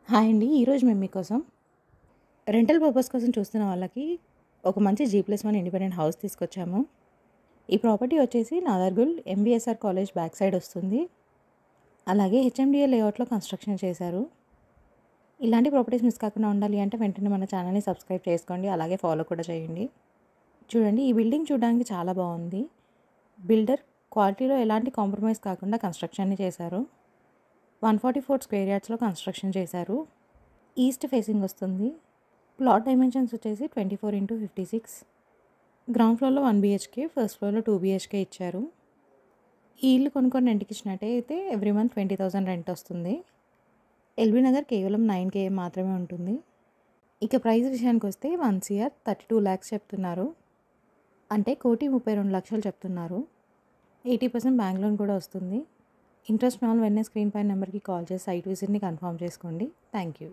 Hi అండి. ఈరోజు మేము మీకోసం రెంటల్ పర్పస్ కోసం చూస్తున్న వాళ్ళకి ఒక మంచి G+1 ఇండిపెండెంట్ హౌస్ తీసుకొచ్చాము. ఈ ప్రాపర్టీ వచ్చేసి Nadargul MBSR college back side వస్తుంది. అలాగే హెచ్ఎండిఏ లేఅవుట్లో కన్స్ట్రక్షన్ చేశారు. ఇలాంటి ప్రాపర్టీస్ మిస్ కాకుండా ఉండాలి అంటే వెంటనే మన ఛానల్ని సబ్స్క్రైబ్ చేసుకోండి. అలాగే ఫాలో కూడా చేయండి. చూడండి, ఈ బిల్డింగ్ చూడడానికి చాలా బాగుంది. బిల్డర్ క్వాలిటీలో ఎలాంటి కాంప్రమైజ్ కాకుండా కన్స్ట్రక్షన్ని చేశారు. 144 స్క్వేర్ యార్డ్స్లో కన్స్ట్రక్షన్ చేశారు. ఈస్ట్ ఫేసింగ్ వస్తుంది. ప్లాట్ డైమెన్షన్స్ వచ్చేసి 24x56. గ్రౌండ్ ఫ్లోర్లో 1 BHK, ఫస్ట్ ఫ్లోర్లో 2 BHK ఇచ్చారు. ఈ ఇల్లు కొనుక్కొని రెంట్కి ఇచ్చినట్టయితే ఎవ్రీ మంత్ 20,000 రెంట్ వస్తుంది. ఎల్బీ నగర్ కేవలం 9 km మాత్రమే ఉంటుంది. ఇక ప్రైస్ విషయానికి వస్తే 1 CR 32 lakhs చెప్తున్నారు. అంటే 1,32,00,000 చెప్తున్నారు. 80% బ్యాంక్ లోన్ కూడా వస్తుంది. ఇంట్రెస్ట్ ఉన్న వాళ్ళు వెంటనే స్క్రీన్ పైన నెంబర్కి కాల్ చేసి సైట్ విజిట్ని కన్ఫర్మ్ చేసుకోండి. Thank you.